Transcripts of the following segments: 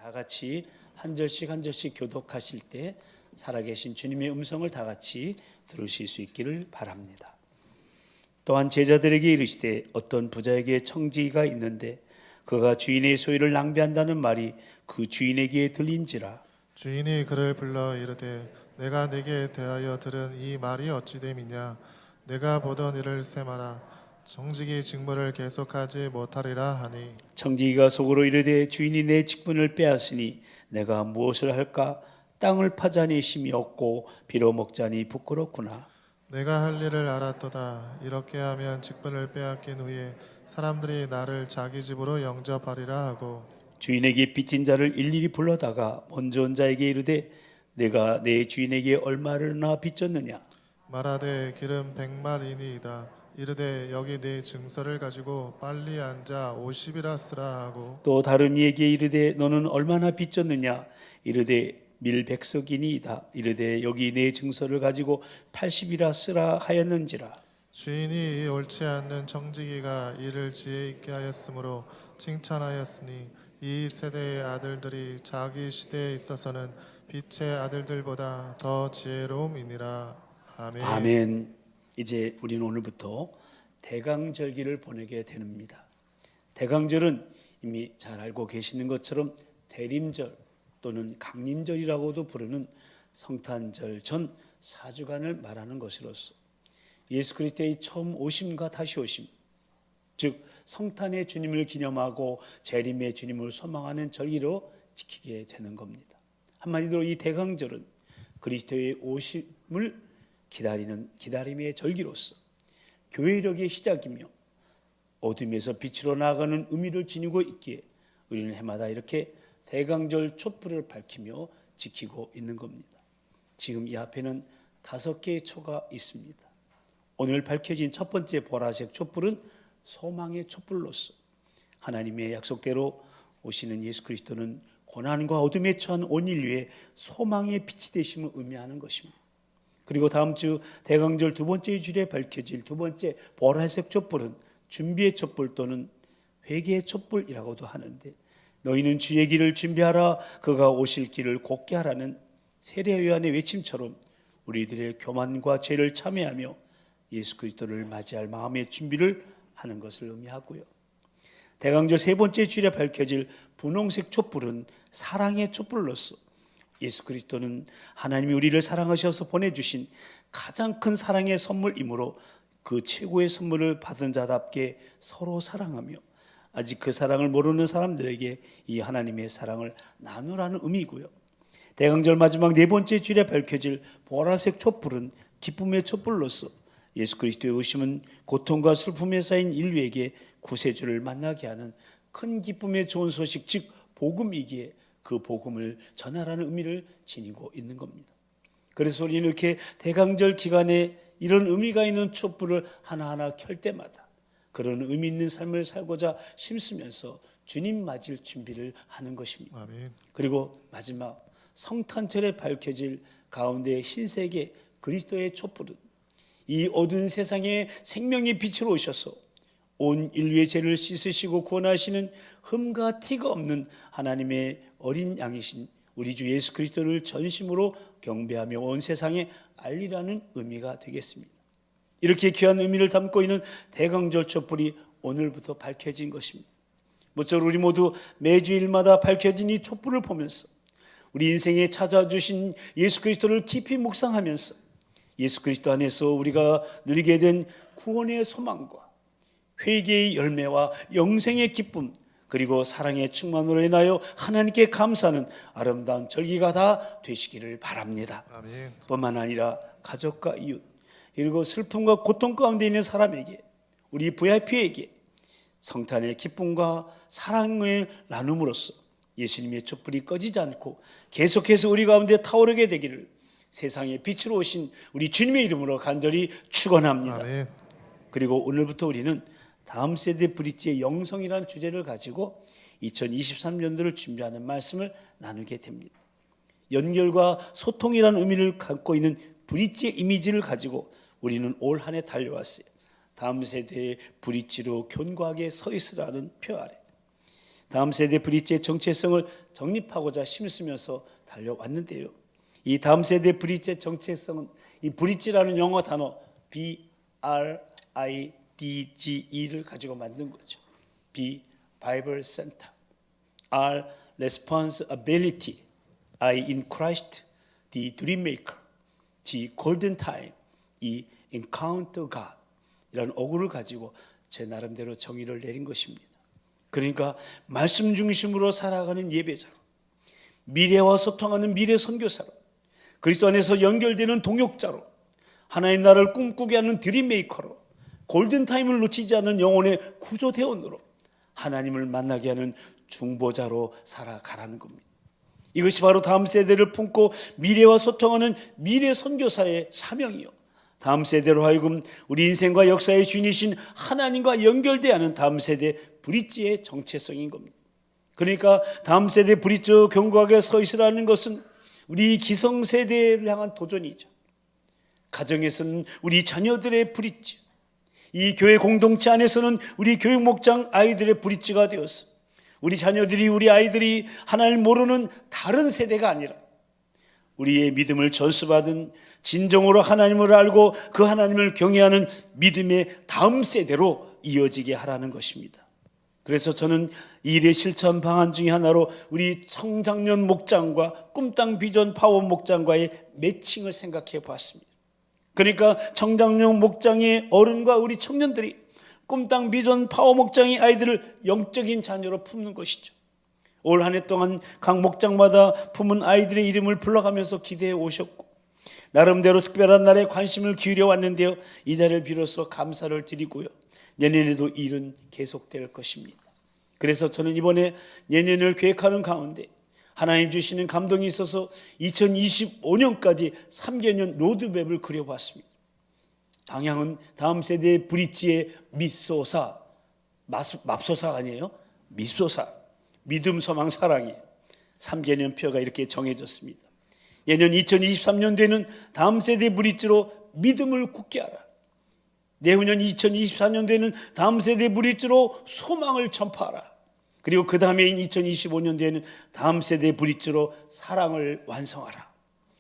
다 같이 한 절씩 한 절씩 교독하실 때 살아계신 주님의 음성을 다 같이 들으실 수 있기를 바랍니다. 또한 제자들에게 이르시되 어떤 부자에게 청지기가 있는데 그가 주인의 소유를 낭비한다는 말이 그 주인에게 들린지라. 주인이 그를 불러 이르되 내가 네게 대하여 들은 이 말이 어찌 됨이냐. 내가 보던 일을 세마라. 정직이 직무를 계속하지 못하리라 하니 청지기가 속으로 이르되 주인이 내 직분을 빼앗으니 내가 무엇을 할까? 땅을 파자니 힘이 없고 빌어먹자니 부끄럽구나. 내가 할 일을 알았도다. 이렇게 하면 직분을 빼앗긴 후에 사람들이 나를 자기 집으로 영접하리라 하고 주인에게 빚진 자를 일일이 불러다가 먼저 온 자에게 이르되 내가 내 주인에게 얼마나 빚졌느냐. 말하되 기름 100마리니이다. 이르되 여기 네 증서를 가지고 빨리 앉아 50이라 쓰라 하고 또 다른 이에게 이르되 너는 얼마나 빚졌느냐. 이르되 밀백석이니이다. 이르되 여기 내 증서를 가지고 80이라 쓰라 하였는지라. 주인이 이 옳지 않는 청지기가 이를 지혜 있게 하였으므로 칭찬하였으니 이 세대의 아들들이 자기 시대에 있어서는 빛의 아들들보다 더 지혜로움이니라. 아멘. 아멘. 이제 우리는 오늘부터 대강절기를 보내게 됩니다. 대강절은 이미 잘 알고 계시는 것처럼 대림절 또는 강림절이라고도 부르는 성탄절 전 4주간을 말하는 것으로서 예수 그리스도의 처음 오심과 다시 오심, 즉 성탄의 주님을 기념하고 재림의 주님을 소망하는 절기로 지키게 되는 겁니다. 한마디로 이 대강절은 그리스도의 오심을 기다리는 기다림의 절기로서 교회력의 시작이며 어둠에서 빛으로 나아가는 의미를 지니고 있기에 우리는 해마다 이렇게 대강절 촛불을 밝히며 지키고 있는 겁니다. 지금 이 앞에는 5개의 초가 있습니다. 오늘 밝혀진 첫 번째 보라색 촛불은 소망의 촛불로서 하나님의 약속대로 오시는 예수 그리스도는 고난과 어둠에 처한 온 인류의 소망의 빛이 되심을 의미하는 것입니다. 그리고 다음 주 대강절 두 번째 주일에 밝혀질 두 번째 보라색 촛불은 준비의 촛불 또는 회개의 촛불이라고도 하는데 너희는 주의 길을 준비하라 그가 오실 길을 곧게 하라는 세례요한의 외침처럼 우리들의 교만과 죄를 참회하며 예수 그리스도를 맞이할 마음의 준비를 하는 것을 의미하고요. 대강절 세 번째 주일에 밝혀질 분홍색 촛불은 사랑의 촛불로서 예수 그리스도는 하나님이 우리를 사랑하셔서 보내주신 가장 큰 사랑의 선물이므로 그 최고의 선물을 받은 자답게 서로 사랑하며 아직 그 사랑을 모르는 사람들에게 이 하나님의 사랑을 나누라는 의미고요. 대강절 마지막 네 번째 주일에 밝혀질 보라색 촛불은 기쁨의 촛불로서 예수 그리스도의 오심은 고통과 슬픔에 쌓인 인류에게 구세주를 만나게 하는 큰 기쁨의 좋은 소식, 즉 복음이기에 그 복음을 전하라는 의미를 지니고 있는 겁니다. 그래서 우리는 이렇게 대강절 기간에 이런 의미가 있는 촛불을 하나하나 켤 때마다 그런 의미 있는 삶을 살고자 힘쓰면서 주님 맞을 준비를 하는 것입니다. 아멘. 그리고 마지막 성탄절에 밝혀질 가운데 흰색의 그리스도의 촛불은 이 어두운 세상에 생명의 빛으로 오셔서 온 인류의 죄를 씻으시고 구원하시는 흠과 티가 없는 하나님의 어린 양이신 우리 주 예수 그리스도를 전심으로 경배하며 온 세상에 알리라는 의미가 되겠습니다. 이렇게 귀한 의미를 담고 있는 대강절 촛불이 오늘부터 밝혀진 것입니다. 모쪼록 우리 모두 매주일마다 밝혀진 이 촛불을 보면서 우리 인생에 찾아주신 예수 그리스도를 깊이 묵상하면서 예수 그리스도 안에서 우리가 누리게 된 구원의 소망과 회개의 열매와 영생의 기쁨 그리고 사랑의 충만으로 인하여 하나님께 감사하는 아름다운 절기가 다 되시기를 바랍니다. 아멘. 뿐만 아니라 가족과 이웃 그리고 슬픔과 고통 가운데 있는 사람에게 우리 VIP에게 성탄의 기쁨과 사랑을 나눔으로써 예수님의 촛불이 꺼지지 않고 계속해서 우리 가운데 타오르게 되기를 세상의 빛으로 오신 우리 주님의 이름으로 간절히 축원합니다. 아멘. 그리고 오늘부터 우리는 다음 세대 브릿지의 영성이라는 주제를 가지고 2023년도를 준비하는 말씀을 나누게 됩니다. 연결과 소통이라는 의미를 갖고 있는 브릿지의 이미지를 가지고 우리는 올 한 해 달려왔어요. 다음 세대의 브릿지로 견고하게 서 있으라는 표 아래 다음 세대 브릿지의 정체성을 정립하고자 힘쓰면서 달려왔는데요. 이 다음 세대 브릿지의 정체성은 이 브릿지라는 영어 단어 BRIDGE를 가지고 만든 거죠. B. Bible Center, R. Responsibility, I. In Christ, D. Dream Maker, G. Golden Time, E. Encounter God. 이런 어구를 가지고 제 나름대로 정의를 내린 것입니다. 그러니까 말씀 중심으로 살아가는 예배자로, 미래와 소통하는 미래 선교사로, 그리스도 안에서 연결되는 동역자로, 하나님 나라를 꿈꾸게 하는 드림메이커로, 골든타임을 놓치지 않는 영혼의 구조대원으로, 하나님을 만나게 하는 중보자로 살아가라는 겁니다. 이것이 바로 다음 세대를 품고 미래와 소통하는 미래 선교사의 사명이요, 다음 세대로 하여금 우리 인생과 역사의 주인이신 하나님과 연결되어야 하는 다음 세대 브릿지의 정체성인 겁니다. 그러니까 다음 세대 브릿지 견고하게 서 있으라는 것은 우리 기성세대를 향한 도전이죠. 가정에서는 우리 자녀들의 브릿지, 이 교회 공동체 안에서는 우리 교육 목장 아이들의 브릿지가 되어서 우리 자녀들이, 우리 아이들이 하나님을 모르는 다른 세대가 아니라 우리의 믿음을 전수받은 진정으로 하나님을 알고 그 하나님을 경외하는 믿음의 다음 세대로 이어지게 하라는 것입니다. 그래서 저는 이 일의 실천 방안 중에 하나로 우리 청장년 목장과 꿈땅 비전 파워 목장과의 매칭을 생각해 보았습니다. 그러니까 청장년 목장의 어른과 우리 청년들이 꿈땅 비전 파워 목장의 아이들을 영적인 자녀로 품는 것이죠. 올 한 해 동안 각 목장마다 품은 아이들의 이름을 불러가면서 기대해 오셨고 나름대로 특별한 날에 관심을 기울여 왔는데요, 이 자리를 빌어서 감사를 드리고요, 내년에도 이 일은 계속될 것입니다. 그래서 저는 이번에 내년을 계획하는 가운데 하나님 주시는 감동이 있어서 2025년까지 3개년 로드맵을 그려봤습니다. 방향은 다음 세대의 브릿지의 미소사, 맙소사 아니에요? 미소사, 믿음, 소망, 사랑이에요. 3개년 표가 이렇게 정해졌습니다. 내년 2023년도에는 다음 세대 브릿지로 믿음을 굳게 하라. 내후년 2024년도에는 다음 세대 브릿지로 소망을 전파하라. 그리고 그 다음에인 2025년도에는 다음 세대 브릿지로 사랑을 완성하라.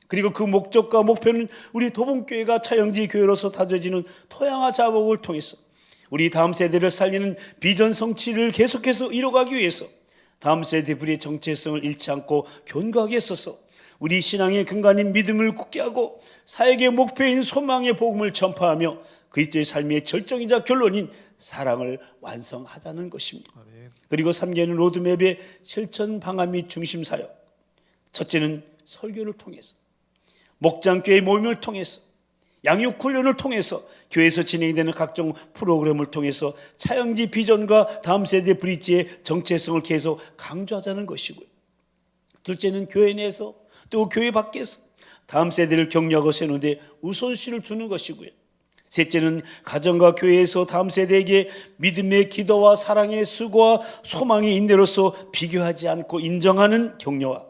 그리고 그 목적과 목표는 우리 도봉교회가 차영지 교회로서 다져지는 토양화 자복을 통해서 우리 다음 세대를 살리는 비전 성취를 계속해서 이뤄가기 위해서 다음 세대 브릿지의 정체성을 잃지 않고 견고하게 써서 우리 신앙의 근간인 믿음을 굳게 하고 사역의 목표인 소망의 복음을 전파하며 그리스도의 삶의 절정이자 결론인 사랑을 완성하자는 것입니다. 아멘. 그리고 3개년 로드맵의 실천 방안 및 중심 사역, 첫째는 설교를 통해서, 목장교회 모임을 통해서, 양육 훈련을 통해서, 교회에서 진행되는 각종 프로그램을 통해서 차영지 비전과 다음 세대 브릿지의 정체성을 계속 강조하자는 것이고요. 둘째는 교회 내에서 또 교회 밖에서 다음 세대를 격려하고 세우는데 우선시를 두는 것이고요. 셋째는 가정과 교회에서 다음 세대에게 믿음의 기도와 사랑의 수고와 소망의 인내로서 비교하지 않고 인정하는 격려와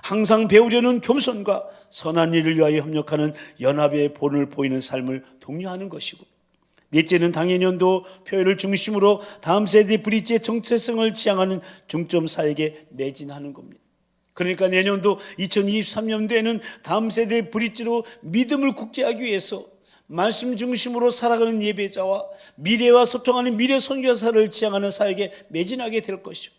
항상 배우려는 겸손과 선한 일을 위하여 협력하는 연합의 본을 보이는 삶을 독려하는 것이고, 넷째는 당해년도 표현을 중심으로 다음 세대 브릿지의 정체성을 지향하는 중점 사역에 매진하는 겁니다. 그러니까 내년도 2023년도에는 다음 세대 브릿지로 믿음을 굳게 하기 위해서 말씀 중심으로 살아가는 예배자와 미래와 소통하는 미래 선교사를 지향하는 사역에 매진하게 될 것이고,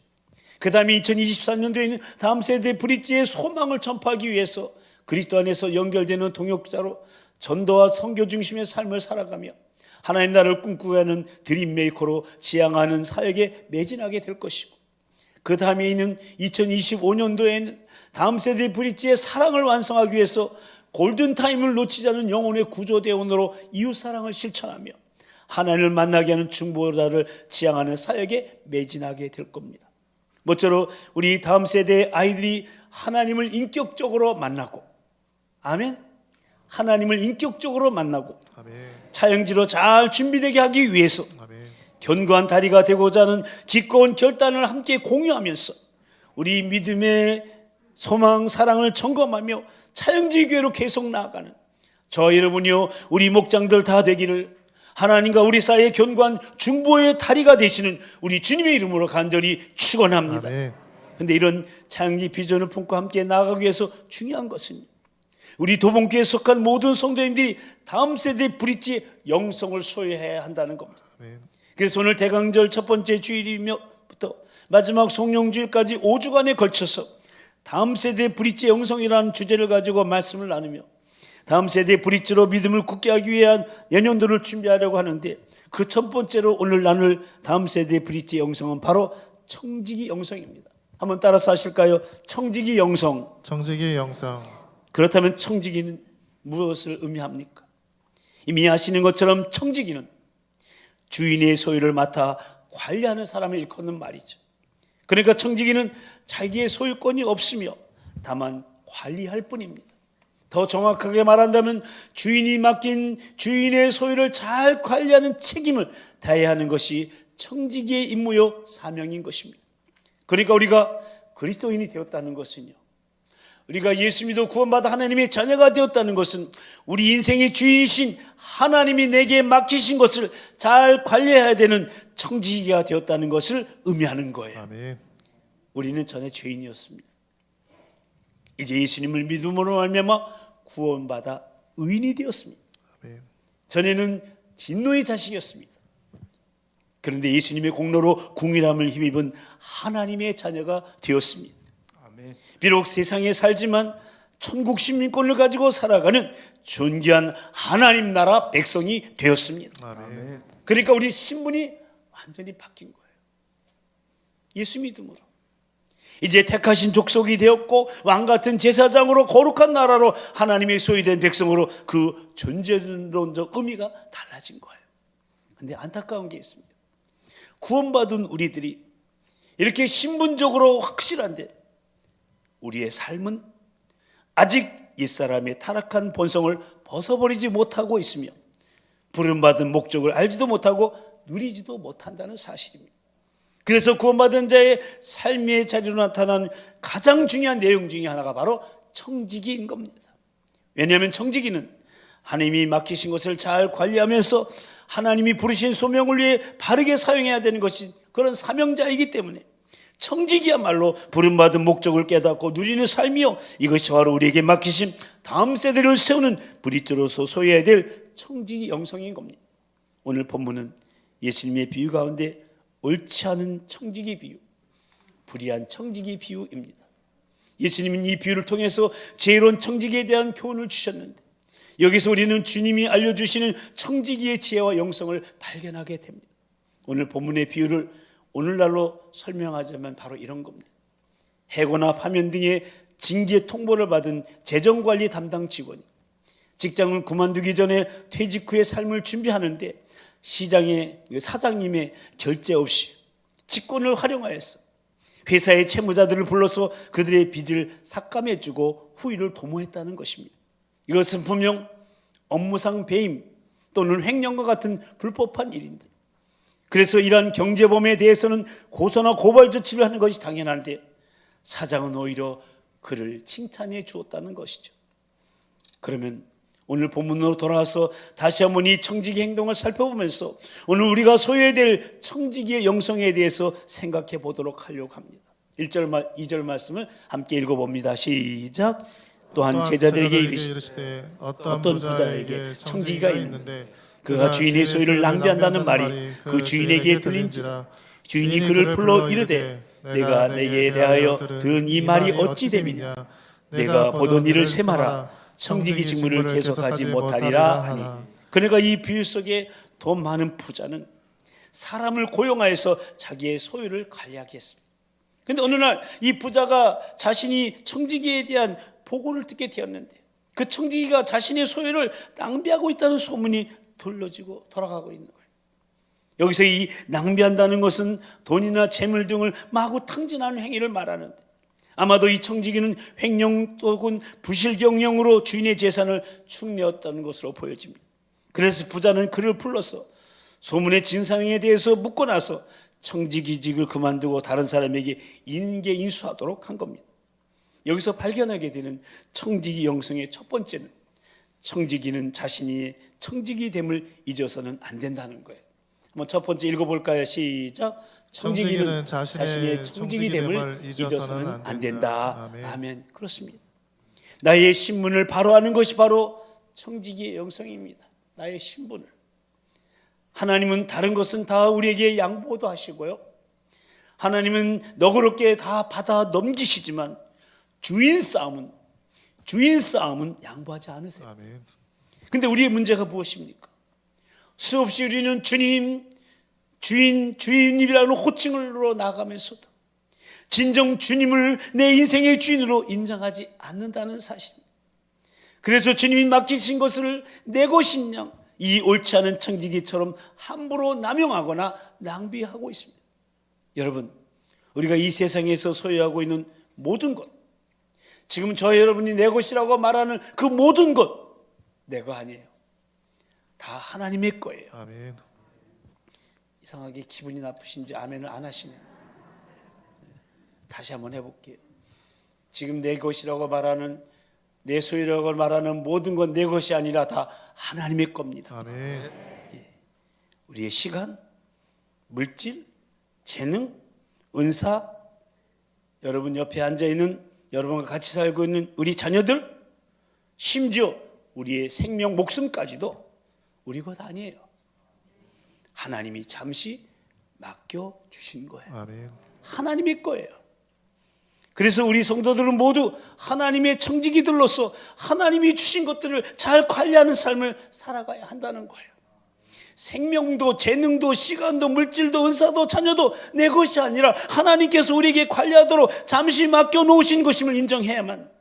그 다음에 2024년도에는 다음 세대 브릿지의 소망을 전파하기 위해서 그리스도 안에서 연결되는 동역자로 전도와 선교 중심의 삶을 살아가며 하나님 나라를 꿈꾸게 하는 드림메이커로 지향하는 사역에 매진하게 될 것이고, 그 다음에 있는 2025년도에는 다음 세대 브릿지의 사랑을 완성하기 위해서 골든타임을 놓치지 않는 영혼의 구조대원으로 이웃사랑을 실천하며 하나님을 만나게 하는 중보자를 지향하는 사역에 매진하게 될 겁니다. 모쪼록 우리 다음 세대의 아이들이 하나님을 인격적으로 만나고, 아멘, 하나님을 인격적으로 만나고 아멘. 차영지로 잘 준비되게 하기 위해서 아멘. 견고한 다리가 되고자 하는 기꺼운 결단을 함께 공유하면서 우리 믿음의 소망, 사랑을 점검하며 차영지 교회로 계속 나아가는 저 여러분이요, 우리 목장들 다 되기를 하나님과 우리 사이의 견고한 중보의 다리가 되시는 우리 주님의 이름으로 간절히 축원합니다. 아멘. 그런데 이런 창기 비전을 품고 함께 나아가기 위해서 중요한 것은 우리 도봉교에 속한 모든 성도님들이 다음 세대 브릿지 영성을 소유해야 한다는 겁니다. 아멘. 그래서 오늘 대강절 첫 번째 주일이면부터 마지막 송영주일까지 5주간에 걸쳐서 다음 세대 브릿지 영성이라는 주제를 가지고 말씀을 나누며 다음 세대 브릿지로 믿음을 굳게 하기 위한 내년도를 준비하려고 하는데 그 첫 번째로 오늘 나눌 다음 세대 브릿지 영성은 바로 청지기 영성입니다. 한번 따라서 하실까요? 청지기 영성. 청지기 영성. 그렇다면 청지기는 무엇을 의미합니까? 이미 아시는 것처럼 청지기는 주인의 소유를 맡아 관리하는 사람을 일컫는 말이죠. 그러니까 청지기는 자기의 소유권이 없으며 다만 관리할 뿐입니다. 더 정확하게 말한다면 주인이 맡긴 주인의 소유를 잘 관리하는 책임을 다해야 하는 것이 청지기의 임무요 사명인 것입니다. 그러니까 우리가 그리스도인이 되었다는 것은요, 우리가 예수 믿어 구원받아 하나님의 자녀가 되었다는 것은 우리 인생의 주인이신 하나님이 내게 맡기신 것을 잘 관리해야 되는 청지기가 되었다는 것을 의미하는 거예요. 아멘. 우리는 전에 죄인이었습니다. 이제 예수님을 믿음으로 말미암아 구원받아 의인이 되었습니다. 아멘. 전에는 진노의 자식이었습니다. 그런데 예수님의 공로로 궁일함을 힘입은 하나님의 자녀가 되었습니다. 아멘. 비록 세상에 살지만 천국 시민권을 가지고 살아가는 존귀한 하나님 나라 백성이 되었습니다. 아멘. 그러니까 우리 신분이 완전히 바뀐 거예요. 예수 믿음으로 이제 택하신 족속이 되었고 왕같은 제사장으로 거룩한 나라로 하나님의 소유된 백성으로 그 존재론적 의미가 달라진 거예요. 그런데 안타까운 게 있습니다. 구원받은 우리들이 이렇게 신분적으로 확실한데 우리의 삶은 아직 옛사람의 타락한 본성을 벗어버리지 못하고 있으며 부름받은 목적을 알지도 못하고 누리지도 못한다는 사실입니다. 그래서 구원받은 자의 삶의 자리로 나타난 가장 중요한 내용 중에 하나가 바로 청지기인 겁니다. 왜냐하면 청지기는 하나님이 맡기신 것을 잘 관리하면서 하나님이 부르신 소명을 위해 바르게 사용해야 되는 것이 그런 사명자이기 때문에 청지기야말로 부름받은 목적을 깨닫고 누리는 삶이요, 이것이 바로 우리에게 맡기신 다음 세대를 세우는 브릿지로서 소유해야 될 청지기 영성인 겁니다. 오늘 본문은 예수님의 비유 가운데 옳지 않은 청지기 비유, 불의한 청지기 비유입니다. 예수님은 이 비유를 통해서 지혜로운 청지기에 대한 교훈을 주셨는데 여기서 우리는 주님이 알려주시는 청지기의 지혜와 영성을 발견하게 됩니다. 오늘 본문의 비유를 오늘날로 설명하자면 바로 이런 겁니다. 해고나 파면 등의 징계 통보를 받은 재정관리 담당 직원이 직장을 그만두기 전에 퇴직 후의 삶을 준비하는데 시장의 사장님의 결제 없이 직권을 활용하여서 회사의 채무자들을 불러서 그들의 빚을 삭감해주고 후위를 도모했다는 것입니다. 이것은 분명 업무상 배임 또는 횡령과 같은 불법한 일인데, 그래서 이러한 경제범에 대해서는 고소나 고발 조치를 하는 것이 당연한데 사장은 오히려 그를 칭찬해 주었다는 것이죠. 그러면 오늘 본문으로 돌아와서 다시 한번 이 청지기 행동을 살펴보면서 오늘 우리가 소유해야 될 청지기의 영성에 대해서 생각해 보도록 하려고 합니다. 1절, 2절 말씀을 함께 읽어봅니다. 시작. 또한 제자들에게 이르시되 어떤 부자에게 청지기가 있는데 그가 주인의 소유를 낭비한다는 말이 그 주인에게 들린지라. 주인이 그를 불러 이르되 내가 내게 대하여 들은 이 말이 어찌 됨이냐. 내가 보던 일을 세마라. 청지기 직무를 계속하지 못하리라 하니. 그러니까 이 비유 속에 돈 많은 부자는 사람을 고용하여서 자기의 소유를 관리하게 했습니다. 그런데 어느 날 이 부자가 자신이 청지기에 대한 보고를 듣게 되었는데 그 청지기가 자신의 소유를 낭비하고 있다는 소문이 돌려지고 돌아가고 있는 거예요. 여기서 이 낭비한다는 것은 돈이나 재물 등을 마구 탕진하는 행위를 말하는데 아마도 이 청지기는 횡령 또는 부실경영으로 주인의 재산을 축내었다는 것으로 보여집니다. 그래서 부자는 그를 불러서 소문의 진상에 대해서 묻고 나서 청지기직을 그만두고 다른 사람에게 인계 인수하도록 한 겁니다. 여기서 발견하게 되는 청지기 영성의 첫 번째는 청지기는 자신이 청지기 됨을 잊어서는 안 된다는 거예요. 한번 첫 번째 읽어볼까요? 시작. 청지기는 자신의 청지기 됨을 잊어서는 안 된다. 아멘. 그렇습니다. 나의 신분을 바로 아는 것이 바로 청지기의 영성입니다. 나의 신분을. 하나님은 다른 것은 다 우리에게 양보도 하시고요, 하나님은 너그럽게 다 받아 넘기시지만 주인 싸움은 양보하지 않으세요. 아멘. 근데 우리의 문제가 무엇입니까? 수없이 우리는 주님, 주인님이라는 호칭으로 나가면서도 진정 주님을 내 인생의 주인으로 인정하지 않는다는 사실입니다. 그래서 주님이 맡기신 것을 내 것인 양 이 옳지 않은 청지기처럼 함부로 남용하거나 낭비하고 있습니다. 여러분, 우리가 이 세상에서 소유하고 있는 모든 것, 지금 저 여러분이 내 것이라고 말하는 그 모든 것 내 거 아니에요. 다 하나님의 거예요. 아멘. 이상하게 기분이 나쁘신지 아멘을 안 하시네요. 다시 한번 해볼게요. 지금 내 것이라고 말하는, 내 소유라고 말하는 모든 건 내 것이 아니라 다 하나님의 겁니다. 아멘. 우리의 시간, 물질, 재능, 은사, 여러분 옆에 앉아있는, 여러분과 같이 살고 있는 우리 자녀들, 심지어 우리의 생명, 목숨까지도 우리 것 아니에요. 하나님이 잠시 맡겨주신 거예요. 아멘. 하나님의 거예요. 그래서 우리 성도들은 모두 하나님의 청지기들로서 하나님이 주신 것들을 잘 관리하는 삶을 살아가야 한다는 거예요. 생명도 재능도 시간도 물질도 은사도 자녀도 내 것이 아니라 하나님께서 우리에게 관리하도록 잠시 맡겨놓으신 것임을 인정해야만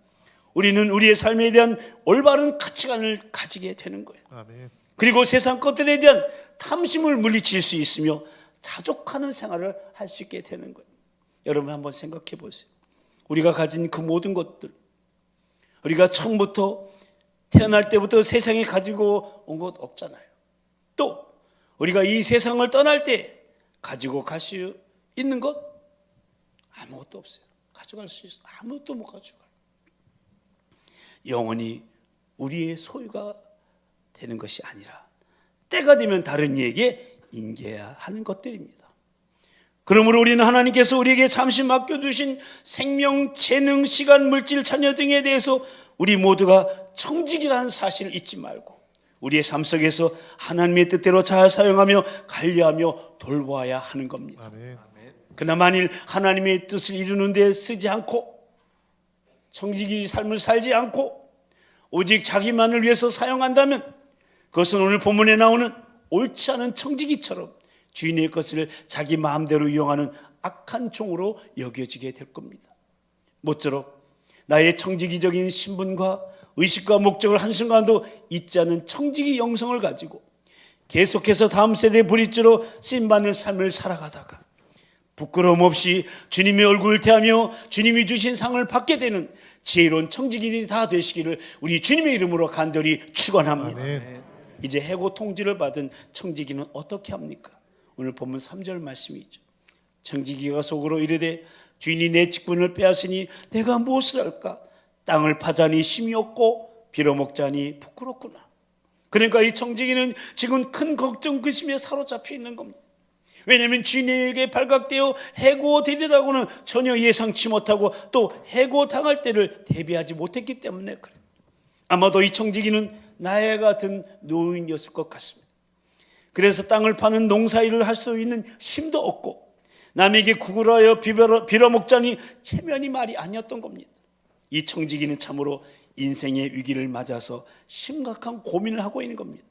우리는 우리의 삶에 대한 올바른 가치관을 가지게 되는 거예요. 아멘. 그리고 세상 것들에 대한 탐심을 물리칠 수 있으며 자족하는 생활을 할 수 있게 되는 거예요. 여러분 한번 생각해 보세요. 우리가 가진 그 모든 것들, 우리가 처음부터 태어날 때부터 세상에 가지고 온 것 없잖아요. 또 우리가 이 세상을 떠날 때 가지고 갈 수 있는 것 아무것도 없어요. 가져갈 수 있어 아무것도 못 가져가요. 영원히 우리의 소유가 되는 것이 아니라 때가 되면 다른 이에게 인계해야 하는 것들입니다. 그러므로 우리는 하나님께서 우리에게 잠시 맡겨두신 생명, 재능, 시간, 물질, 자녀 등에 대해서 우리 모두가 청지기라는 사실을 잊지 말고 우리의 삶 속에서 하나님의 뜻대로 잘 사용하며 관리하며 돌보아야 하는 겁니다. 아멘. 그러나 만일 하나님의 뜻을 이루는 데 쓰지 않고 청지기 삶을 살지 않고 오직 자기만을 위해서 사용한다면 그것은 오늘 본문에 나오는 옳지 않은 청지기처럼 주인의 것을 자기 마음대로 이용하는 악한 종으로 여겨지게 될 겁니다. 모쪼록 나의 청지기적인 신분과 의식과 목적을 한순간도 잊지 않는 청지기 영성을 가지고 계속해서 다음 세대의 브릿지로 쓰임받는 삶을 살아가다가 부끄러움 없이 주님의 얼굴을 대하며 주님이 주신 상을 받게 되는 지혜로운 청지기들이 다 되시기를 우리 주님의 이름으로 간절히 축원합니다. 아멘. 이제 해고 통지를 받은 청지기는 어떻게 합니까? 오늘 본문 3절 말씀이죠. 청지기가 속으로 이르되 주인이 내 직분을 빼앗으니 내가 무엇을 할까? 땅을 파자니 힘이 없고 빌어먹자니 부끄럽구나. 그러니까 이 청지기는 지금 큰 걱정 근심에 사로잡혀 있는 겁니다. 왜냐하면 주인에게 발각되어 해고되리라고는 전혀 예상치 못하고 또 해고당할 때를 대비하지 못했기 때문에 그래요. 아마도 이 청지기는 나의 같은 노인이었을 것 같습니다. 그래서 땅을 파는 농사일을 할 수 있는 힘도 없고 남에게 구걸하여 빌어먹자니 체면이 말이 아니었던 겁니다. 이 청지기는 참으로 인생의 위기를 맞아서 심각한 고민을 하고 있는 겁니다.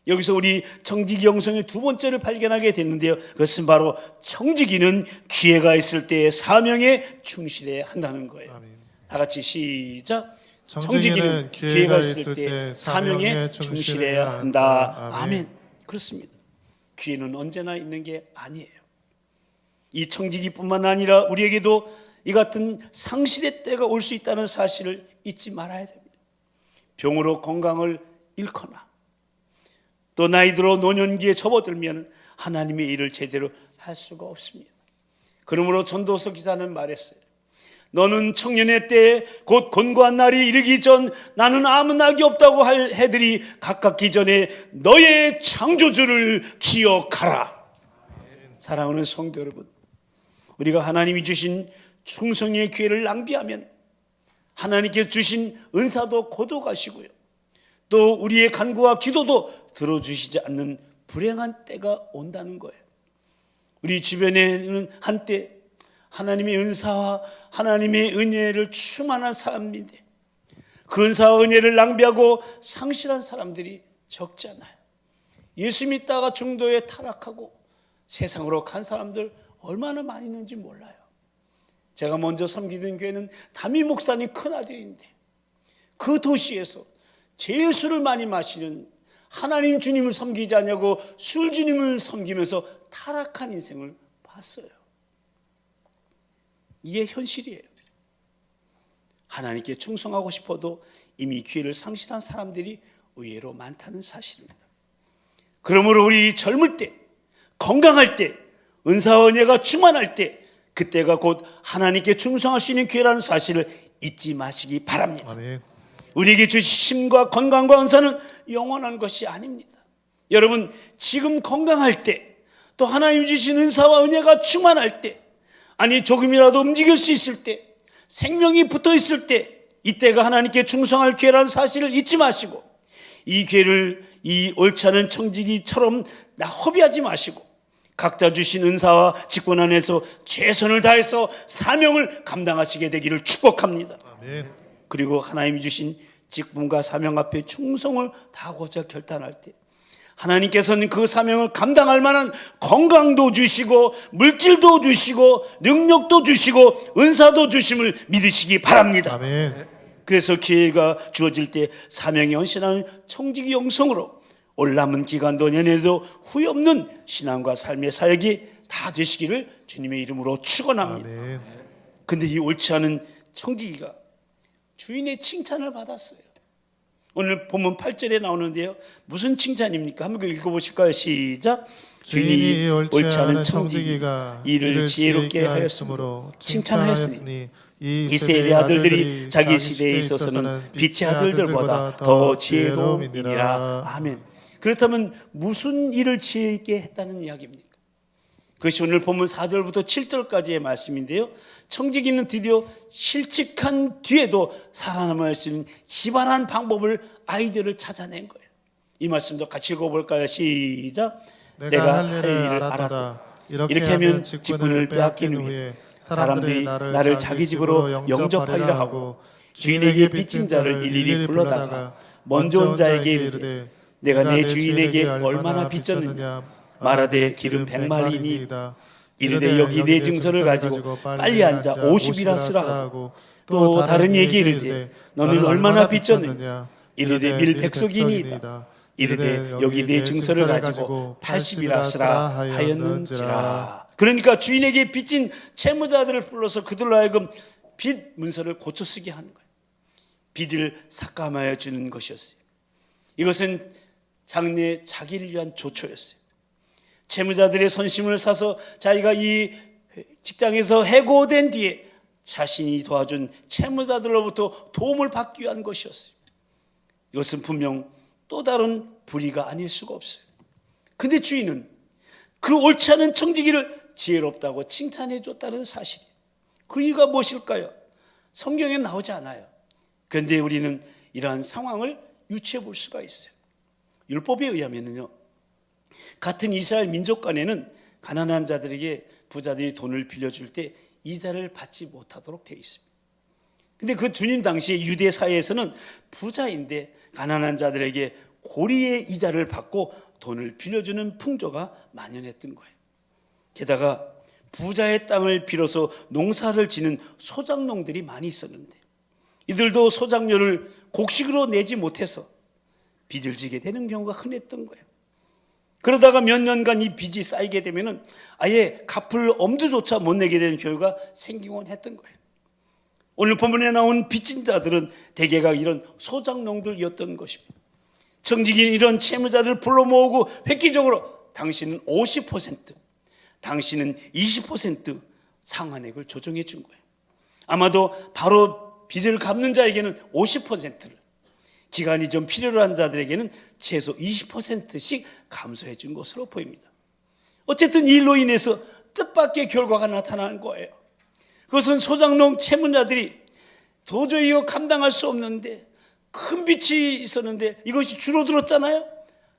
여기서 우리 청지기 영성의 두 번째를 발견하게 됐는데요. 그것은 바로 청지기는 기회가 있을 때 사명에 충실해야 한다는 거예요. 아멘. 다 같이 시작. 청지기는 기회가 있을 때 사명에 충실해야 한다. 아멘. 그렇습니다. 기회는 언제나 있는 게 아니에요. 이 청지기뿐만 아니라 우리에게도 이 같은 상실의 때가 올 수 있다는 사실을 잊지 말아야 됩니다. 병으로 건강을 잃거나 또 나이 들어 노년기에 접어들면 하나님의 일을 제대로 할 수가 없습니다. 그러므로 전도서 기사는 말했어요. 너는 청년의 때 곧 곤고한 날이 이르기 전 나는 아무 낙이 없다고 할 해들이 가깝기 전에 너의 창조주를 기억하라. 사랑하는 성도 여러분, 우리가 하나님이 주신 충성의 기회를 낭비하면 하나님께 주신 은사도 고도가시고요, 또 우리의 간구와 기도도 들어주시지 않는 불행한 때가 온다는 거예요. 우리 주변에는 한때 하나님의 은사와 하나님의 은혜를 충만한 사람인데 그 은사와 은혜를 낭비하고 상실한 사람들이 적지 않아요. 예수 믿다가 중도에 타락하고 세상으로 간 사람들 얼마나 많이 있는지 몰라요. 제가 먼저 섬기던 교회는 담임 목사님 큰아들인데 그 도시에서 제일 술을 많이 마시는, 하나님 주님을 섬기지 않냐고 술 주님을 섬기면서 타락한 인생을 봤어요. 이게 현실이에요. 하나님께 충성하고 싶어도 이미 기회를 상실한 사람들이 의외로 많다는 사실입니다. 그러므로 우리 젊을 때, 건강할 때, 은사와 은혜가 충만할 때, 그때가 곧 하나님께 충성할 수 있는 기회라는 사실을 잊지 마시기 바랍니다. 아멘. 우리에게 주신 힘과 건강과 은사는 영원한 것이 아닙니다. 여러분, 지금 건강할 때, 또 하나님 주신 은사와 은혜가 충만할 때, 아니 조금이라도 움직일 수 있을 때, 생명이 붙어 있을 때, 이때가 하나님께 충성할 기회라는 사실을 잊지 마시고 이 기회를 이 옳지 않은 청지기처럼 허비하지 마시고 각자 주신 은사와 직분 안에서 최선을 다해서 사명을 감당하시게 되기를 축복합니다. 아멘. 그리고 하나님이 주신 직분과 사명 앞에 충성을 다하고자 결단할 때 하나님께서는 그 사명을 감당할 만한 건강도 주시고 물질도 주시고 능력도 주시고 은사도 주심을 믿으시기 바랍니다. 아멘. 그래서 기회가 주어질 때 사명에 헌신하는 청지기 영성으로 올 남은 기간도 내년에도 후회 없는 신앙과 삶의 사역이 다 되시기를 주님의 이름으로 축원합니다. 아멘. 근데 이 옳지 않은 청지기가 주인의 칭찬을 받았어요. 오늘 본문 8절에 나오는데요, 무슨 칭찬입니까? 한번 읽어보실까요? 시작. 주인이 옳지 않은 청지기가 이를 지혜롭게 하였으므로 칭찬하였으니 이 세대의 아들들이 자기 시대에 있어서는 빛의 아들들보다 더 지혜로움이니라. 아멘. 그렇다면 무슨 일을 지혜 있게 했다는 이야기입니까? 그것이 오늘 본문 4절부터 7절까지의 말씀인데요, 청지기는 드디어 실직한 뒤에도 살아남을 수 있는 기발한 방법을, 아이디어를 찾아낸 거예요. 이 말씀도 같이 읽어볼까요? 시작. 내가 할 일을 알았도다. 이렇게 하면 직분을 빼앗긴 후에 사람들이 나를 자기 집으로 영접하리라 하고 주인에게 빚진 자를 일일이 불러다가 먼저 온 자에게 이르되 내가 내 주인에게 얼마나 빚졌느냐 말하되 기름 100마리니 이르되 여기 내 증서를 가지고 빨리 앉아 50이라 쓰라 하고 또 다른 얘기 이르되 너는 얼마나 빚졌느냐 이르되 밀 100석이니이다 이르되 여기 내 증서를 가지고 80이라 쓰라 하였는지라. 그러니까 주인에게 빚진 채무자들을 불러서 그들로 하여금 빚 문서를 고쳐 쓰게 하는 거예요. 빚을 삭감하여 주는 것이었어요. 이것은 장래의 자기를 위한 조처였어요. 채무자들의 선심을 사서 자기가 이 직장에서 해고된 뒤에 자신이 도와준 채무자들로부터 도움을 받기 위한 것이었어요. 이것은 분명 또 다른 불의가 아닐 수가 없어요. 근데 주인은 그 옳지 않은 청지기를 지혜롭다고 칭찬해 줬다는 사실이에요. 그 이유가 무엇일까요? 성경에 나오지 않아요. 그런데 우리는 이러한 상황을 유추해 볼 수가 있어요. 율법에 의하면요, 같은 이스라엘 민족 간에는 가난한 자들에게 부자들이 돈을 빌려줄 때 이자를 받지 못하도록 되어 있습니다. 근데 그 주님 당시에 유대 사회에서는 부자인데 가난한 자들에게 고리의 이자를 받고 돈을 빌려주는 풍조가 만연했던 거예요. 게다가 부자의 땅을 빌어서 농사를 지는 소작농들이 많이 있었는데 이들도 소작료를 곡식으로 내지 못해서 빚을 지게 되는 경우가 흔했던 거예요. 그러다가 몇 년간 이 빚이 쌓이게 되면 아예 갚을 엄두조차 못 내게 되는 경우가 생기곤 했던 거예요. 오늘 본문에 나온 빚진 자들은 대개가 이런 소작농들이었던 것입니다. 청지기는 이런 채무자들을 불러 모으고 획기적으로 당신은 50%, 당신은 20% 상환액을 조정해 준 거예요. 아마도 바로 빚을 갚는 자에게는 50%를, 기간이 좀 필요로 한 자들에게는 최소 20%씩 감소해 준 것으로 보입니다. 어쨌든 이 일로 인해서 뜻밖의 결과가 나타나는 거예요. 그것은 소장농 채무자들이 도저히 이거 감당할 수 없는데, 큰 빚이 있었는데 이것이 줄어들었잖아요.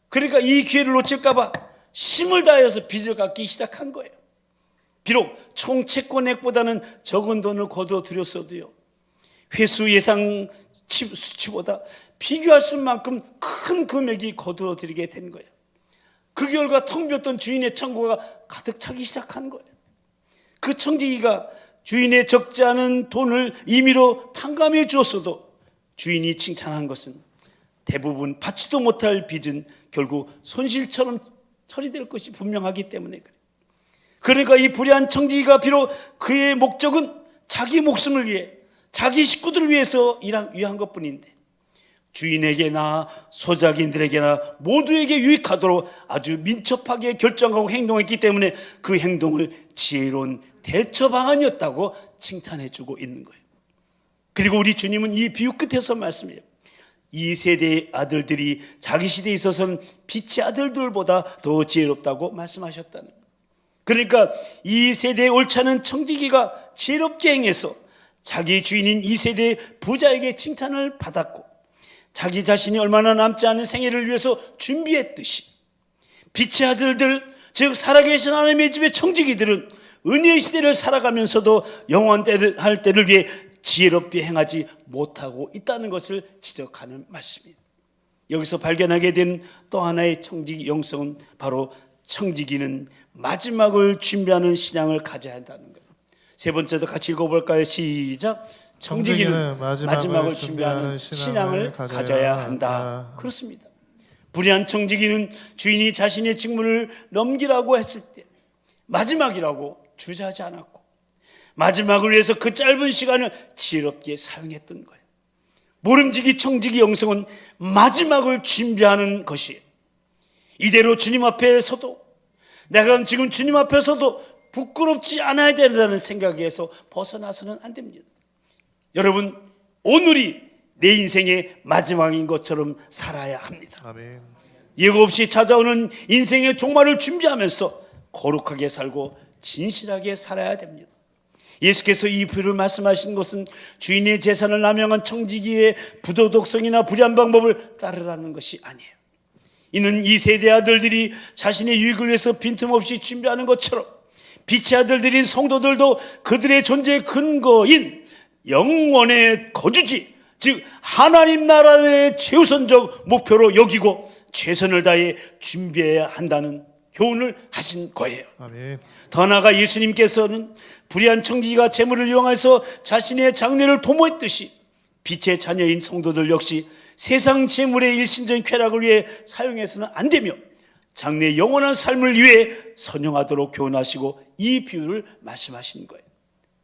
그러니까 이 기회를 놓칠까 봐 힘을 다해서 빚을 갚기 시작한 거예요. 비록 총 채권액보다는 적은 돈을 거두어 들였어도요, 회수 예상 수치보다 비교할 수 없을 만큼 큰 금액이 거두어 들이게 된 거예요. 그 결과 텅 비었던 주인의 창고가 가득 차기 시작한 거예요. 그 청지기가 주인의 적지 않은 돈을 임의로 탕감해 주었어도 주인이 칭찬한 것은 대부분 받지도 못할 빚은 결국 손실처럼 처리될 것이 분명하기 때문에 그래요. 그러니까 이 불의한 청지기가 비록 그의 목적은 자기 목숨을 위해, 자기 식구들을 위해서 위한 것뿐인데, 주인에게나 소작인들에게나 모두에게 유익하도록 아주 민첩하게 결정하고 행동했기 때문에 그 행동을 지혜로운 대처 방안이었다고 칭찬해주고 있는 거예요. 그리고 우리 주님은 이 비유 끝에서 말씀해요. 이 세대의 아들들이 자기 시대에 있어서는 빛의 아들들보다 더 지혜롭다고 말씀하셨다는 거예요. 그러니까 이 세대의 옳지 않은 청지기가 지혜롭게 행해서 자기 주인인 이 세대의 부자에게 칭찬을 받았고, 자기 자신이 얼마나 남지 않은 생애를 위해서 준비했듯이 빛의 아들들, 즉 살아계신 하나님의 집의 청지기들은 은혜의 시대를 살아가면서도 영원할 때를 위해 지혜롭게 행하지 못하고 있다는 것을 지적하는 말씀이에요. 여기서 발견하게 된 또 하나의 청지기 영성은 바로 청지기는 마지막을 준비하는 신앙을 가져야 한다는 거예요. 세 번째도 같이 읽어볼까요? 시작. 청지기는 마지막을 준비하는 신앙을 가져야 한다. 그렇습니다. 불의한 청지기는 주인이 자신의 직무를 넘기라고 했을 때 마지막이라고 주저하지 않았고, 마지막을 위해서 그 짧은 시간을 지혜롭게 사용했던 거예요. 모름지기 청지기 영성은 마지막을 준비하는 것이에요. 이대로 주님 앞에 서도, 내가 지금 주님 앞에 서도 부끄럽지 않아야 된다는 생각에서 벗어나서는 안 됩니다. 여러분, 오늘이 내 인생의 마지막인 것처럼 살아야 합니다. 아멘. 예고 없이 찾아오는 인생의 종말을 준비하면서 거룩하게 살고 진실하게 살아야 됩니다. 예수께서 이 비유를 말씀하신 것은 주인의 재산을 남용한 청지기의 부도덕성이나 불의한 방법을 따르라는 것이 아니에요. 이는 이 세대 아들들이 자신의 유익을 위해서 빈틈없이 준비하는 것처럼 빛의 아들들인 성도들도 그들의 존재의 근거인 영원의 거주지, 즉 하나님 나라의 최우선적 목표로 여기고 최선을 다해 준비해야 한다는 교훈을 하신 거예요. 아멘. 더 나아가 예수님께서는 불의한 청지기가 재물을 이용해서 자신의 장래를 도모했듯이 빛의 자녀인 성도들 역시 세상 재물의 일신적인 쾌락을 위해 사용해서는 안 되며 장래 영원한 삶을 위해 선용하도록 교훈하시고 이 비유를 말씀하신 거예요.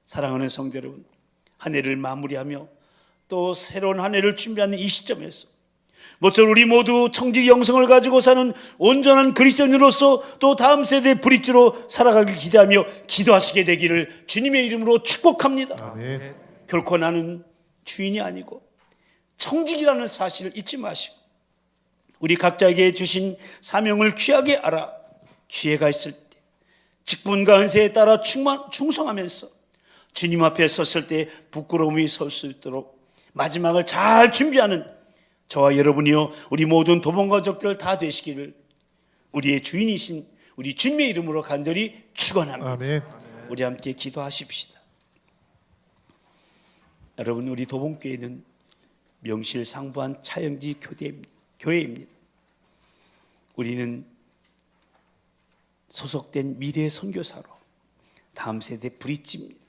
사랑하는 성도 여러분, 한 해를 마무리하며 또 새로운 한 해를 준비하는 이 시점에서 모쪼록 우리 모두 청지기 영성을 가지고 사는 온전한 그리스도인으로서 또 다음 세대의 브릿지로 살아가길 기대하며 기도하시게 되기를 주님의 이름으로 축복합니다. 아멘. 결코 나는 주인이 아니고 청지기라는 사실을 잊지 마시고 우리 각자에게 주신 사명을 귀하게 알아 기회가 있을 때 직분과 은세에 따라 충성하면서 주님 앞에 섰을 때 부끄러움이 설 수 있도록 마지막을 잘 준비하는 저와 여러분이요 우리 모든 도봉가족들 다 되시기를 우리의 주인이신 우리 주님의 이름으로 간절히 축원합니다. 아멘. 우리 함께 기도하십시다. 여러분, 우리 도봉교회는 명실상부한 차영지 교회입니다. 우리는 소속된 미래 선교사로 다음 세대 브릿지입니다.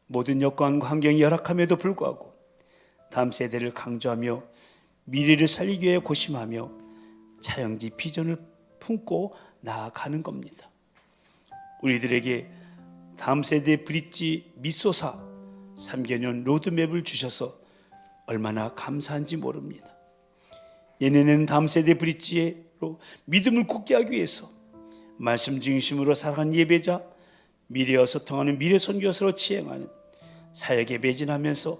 모든 여건과 환경이 열악함에도 불구하고 다음 세대를 강조하며 미래를 살리기 위해 고심하며 차영지 비전을 품고 나아가는 겁니다. 우리들에게 다음 세대 브릿지 미소사 3개년 로드맵을 주셔서 얼마나 감사한지 모릅니다. 내년에는 다음 세대 브릿지로 믿음을 굳게 하기 위해서 말씀 중심으로 살아가는 예배자, 미래와 소통하는 미래 선교사로 지행하는 사역에 매진하면서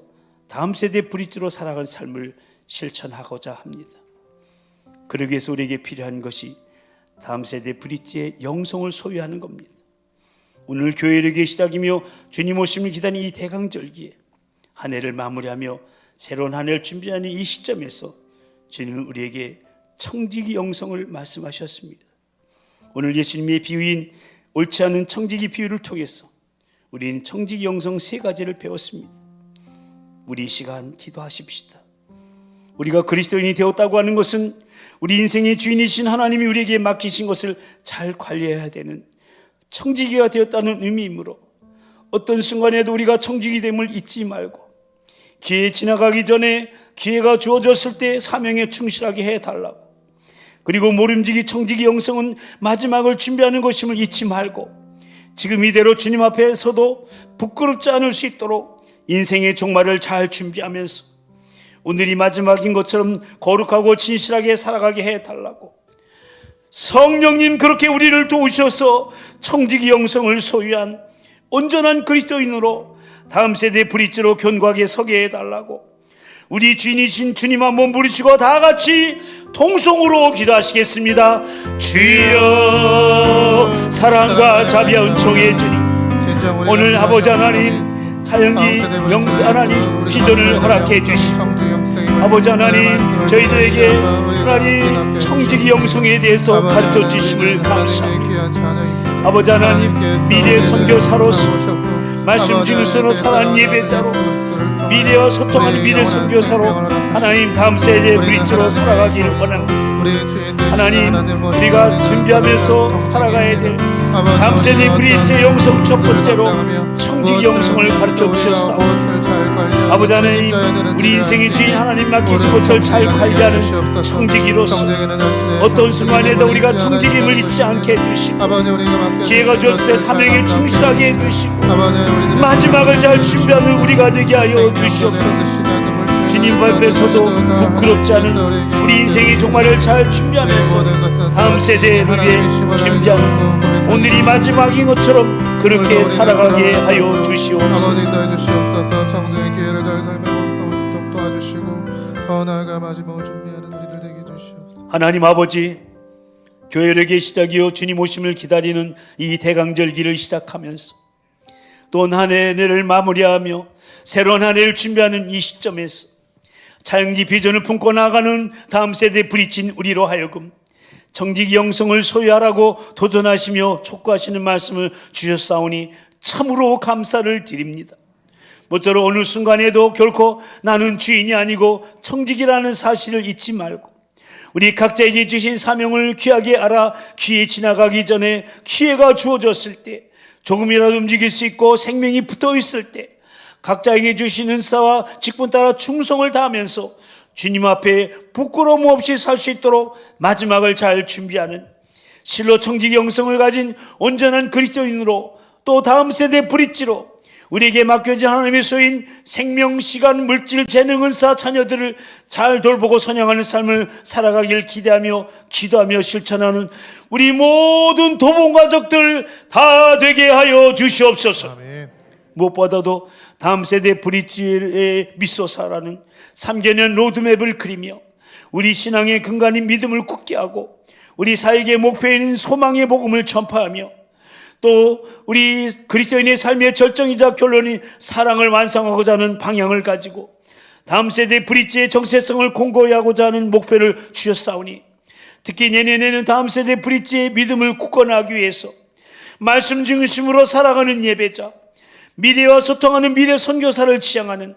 다음 세대 브릿지로 살아갈 삶을 실천하고자 합니다. 그러기 위해서 우리에게 필요한 것이 다음 세대 브릿지의 영성을 소유하는 겁니다. 오늘 교회력의 시작이며 주님 오심을 기다리는 이 대강절기에 한 해를 마무리하며 새로운 한 해를 준비하는 이 시점에서 주님은 우리에게 청지기 영성을 말씀하셨습니다. 오늘 예수님의 비유인 옳지 않은 청지기 비유를 통해서 우리는 청지기 영성 3가지를 배웠습니다. 우리 이 시간 기도하십시다. 우리가 그리스도인이 되었다고 하는 것은 우리 인생의 주인이신 하나님이 우리에게 맡기신 것을 잘 관리해야 되는 청지기가 되었다는 의미이므로 어떤 순간에도 우리가 청지기됨을 잊지 말고 기회 지나가기 전에 기회가 주어졌을 때 사명에 충실하게 해달라고, 그리고 모름지기 청지기 영성은 마지막을 준비하는 것임을 잊지 말고 지금 이대로 주님 앞에서도 부끄럽지 않을 수 있도록 인생의 종말을 잘 준비하면서 오늘이 마지막인 것처럼 거룩하고 진실하게 살아가게 해달라고, 성령님 그렇게 우리를 도우셔서 청지기 영성을 소유한 온전한 그리스도인으로 다음 세대 브릿지로 견고하게 서게 해달라고 우리 주인이신 주님 한번 부르시고 다 같이 통성으로 기도하시겠습니다. 주여, 사랑과 자비와 은총의 주님, 오늘 아버지 하나님 자연기 영수 하나님 비전을 허락해 주시고 아버지 하나님 저희들에게 하나님 청지기 영성에 대해서 가르쳐 주심을 감사합니다. 아버지 하나님 미래 선교사로서 말씀 주님으로 살아가는 예배자로 미래와 소통하는 미래 선교사로 하나님 다음 세대 브릿지로 살아가기를 원합니다. 하나님 우리가 준비하면서 살아가야 될 다음 세대 브릿지의 영성 첫 번째로 청지기 영성을 가르쳐 주셨사옵니다. 아버지 하나님 우리 인생의 주인 하나님 맡기신 것을 잘 관리하는 청지기로서 어떤 순간에도 우리가 청지기임을 잊지 않게 해주시고 기회가 주었을 때 사명에 충실하게 해주시고 마지막을 잘 준비하는 우리가 되게 하여 주시옵소서. 주님 앞에서도 부끄럽지 않은 우리 인생의 종말을 잘 준비하면서 다음 세대를 위해 준비하는 오늘이 마지막인 것처럼 그렇게 살아가게 하여 주시옵소서. 청지의 기회를 잘 살며 도와주시고 더 나아가 마지막을 준비하는 우리들 되게 해주시옵소서. 하나님 아버지, 교회력의 시작이요 주님 오심을 기다리는 이 대강절기를 시작하면서 또 한 해를 마무리하며 새로운 한 해를 준비하는 이 시점에서 차영지 비전을 품고 나가는 다음 세대 브릿지인 우리로 하여금 청지기 영성을 소유하라고 도전하시며 촉구하시는 말씀을 주셨사오니 참으로 감사를 드립니다. 모쪼록 어느 순간에도 결코 나는 주인이 아니고 청지기라는 사실을 잊지 말고 우리 각자에게 주신 사명을 귀하게 알아 기회 지나가기 전에 기회가 주어졌을 때 조금이라도 움직일 수 있고 생명이 붙어 있을 때 각자에게 주신 은사와 직분 따라 충성을 다하면서 주님 앞에 부끄러움 없이 살 수 있도록 마지막을 잘 준비하는 실로 청지기 영성을 가진 온전한 그리스도인으로 또 다음 세대 브릿지로 우리에게 맡겨진 하나님의 소인 생명, 시간, 물질, 재능, 은사, 자녀들을 잘 돌보고 선양하는 삶을 살아가길 기대하며 기도하며 실천하는 우리 모든 도봉 가족들 다 되게 하여 주시옵소서. 아멘. 무엇보다도 다음 세대 브릿지에 믿소 살아가는 3개년 로드맵을 그리며 우리 신앙의 근간인 믿음을 굳게 하고 우리 사역의 목표인 소망의 복음을 전파하며 또 우리 그리스도인의 삶의 절정이자 결론인 사랑을 완성하고자 하는 방향을 가지고 다음 세대 브릿지의 정체성을 공고히 하고자 하는 목표를 주셨사오니 특히 내년에는 다음 세대 브릿지의 믿음을 굳건하기 위해서 말씀 중심으로 살아가는 예배자, 미래와 소통하는 미래 선교사를 지향하는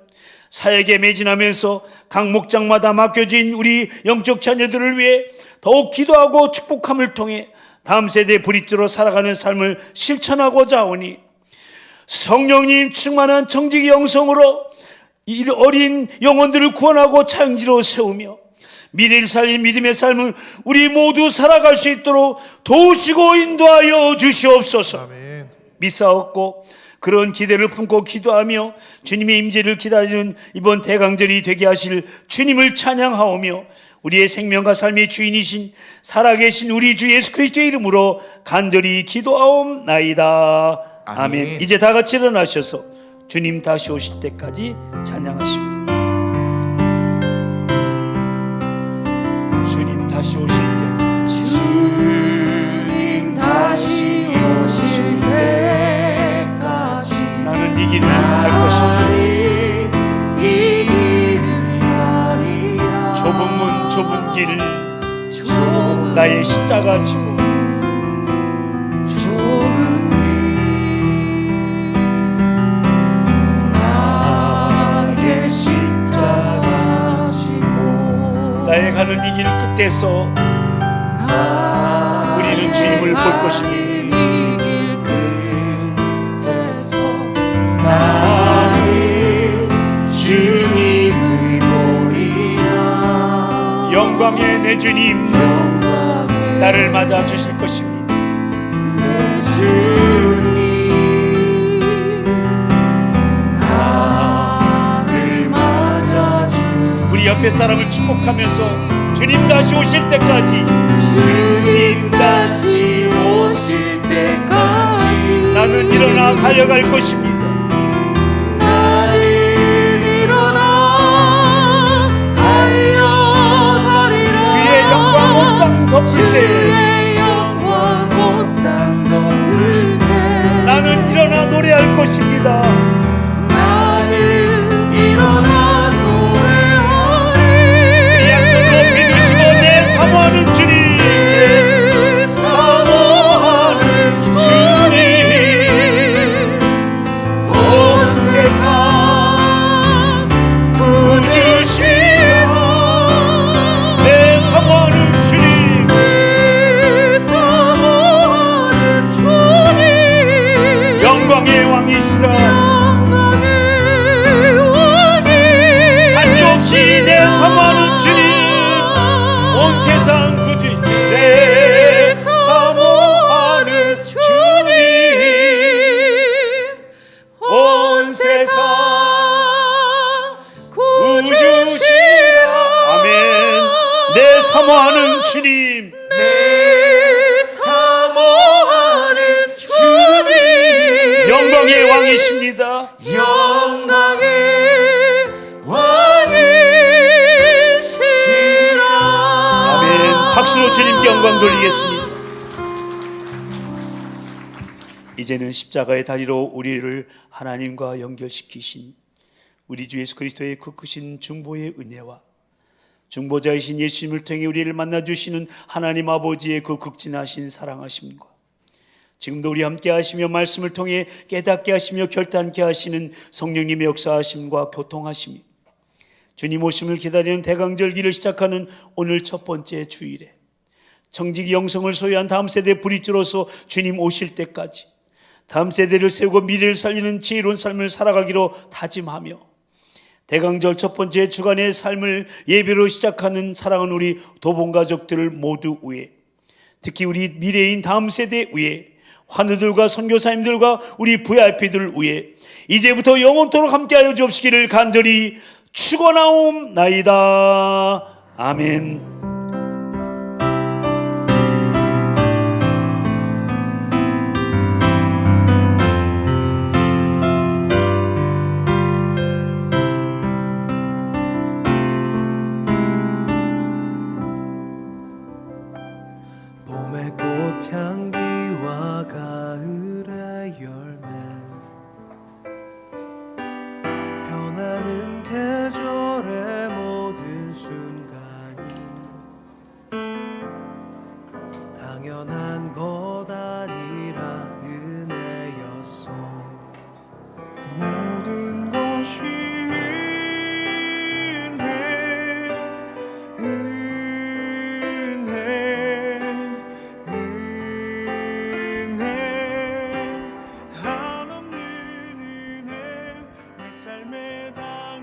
사역에 매진하면서 각 목장마다 맡겨진 우리 영적 자녀들을 위해 더욱 기도하고 축복함을 통해 다음 세대 브릿지로 살아가는 삶을 실천하고자 하오니 성령님 충만한 청지기 영성으로 이 어린 영혼들을 구원하고 차영지로 세우며 미래를 살린 믿음의 삶을 우리 모두 살아갈 수 있도록 도우시고 인도하여 주시옵소서. 아멘. 믿사옵고 그런 기대를 품고 기도하며 주님의 임재를 기다리는 이번 대강절이 되게 하실 주님을 찬양하오며 우리의 생명과 삶의 주인이신 살아계신 우리 주 예수 그리스도의 이름으로 간절히 기도하옵나이다. 아멘. 이제 다 같이 일어나셔서 주님 다시 오실 때까지 찬양하십니다. 주님 다시 오실 때까지, 주님 다시 오실 때까지 나는 이 길을 갈 것입니다. 이 길을 가리라. 좁은 문 좁은 길, 좁은 나의 십자가 지고 좁은 길 나의 십자가 지고 나의 가는 이 길 끝에서 우리는 주님을 볼 것입니다. 이길 끝에서 나는 주님을 보리라. 영광의 내 주님 영광의 나를 맞아 주실 것입니다. 내 주님 나를 맞아 주시고 우리 옆에 사람을 축복하면서 주님 다시 오실 때까지, 주님 다시 오실 때까지 나는 일어나 달려갈 것입니다. 나는 일어나 달려가리라. 주의 영광 온 땅 덮을 때 주의 영광 온 땅 덮을 때 나는 일어나 노래할 것입니다. 나는 일어나 노래하리. 이 약속을 믿으시고 내 사모하는 주님, 사모하는 주님 온 세상 구주시라. 내 사모하는 주님, 내 사모하는 주님 영광의 왕이시라. 영광의 왕이 한없이 내 사모하는 주님, 온 세상 구주 내 사모하는 주님, 온 세상 구주시라. 아멘. 내 사모하는 주님, 내 사모하는 주님 영광의 왕이십니다. 영광의 왕이시라. 아멘. 박수로 주님께 영광 돌리겠습니다. 이제는 십자가의 다리로 우리를 하나님과 연결시키신 우리 주 예수 그리스도의 그 크신 중보의 은혜와 중보자이신 예수님을 통해 우리를 만나주시는 하나님 아버지의 그 극진하신 사랑하심과 지금도 우리 함께 하시며 말씀을 통해 깨닫게 하시며 결단케 하시는 성령님의 역사하심과 교통하심이 주님 오심을 기다리는 대강절기를 시작하는 오늘 첫 번째 주일에 정직이 영성을 소유한 다음 세대 브릿지로서 주님 오실 때까지 다음 세대를 세우고 미래를 살리는 지혜로운 삶을 살아가기로 다짐하며 대강절 첫 번째 주간의 삶을 예배로 시작하는 사랑하는 우리 도봉가족들을 모두 위해, 특히 우리 미래인 다음 세대 위해, 환우들과 선교사님들과 우리 VIP들을 위해 이제부터 영원토록 함께하여 주옵시기를 간절히 축원하옵나이다. 아멘.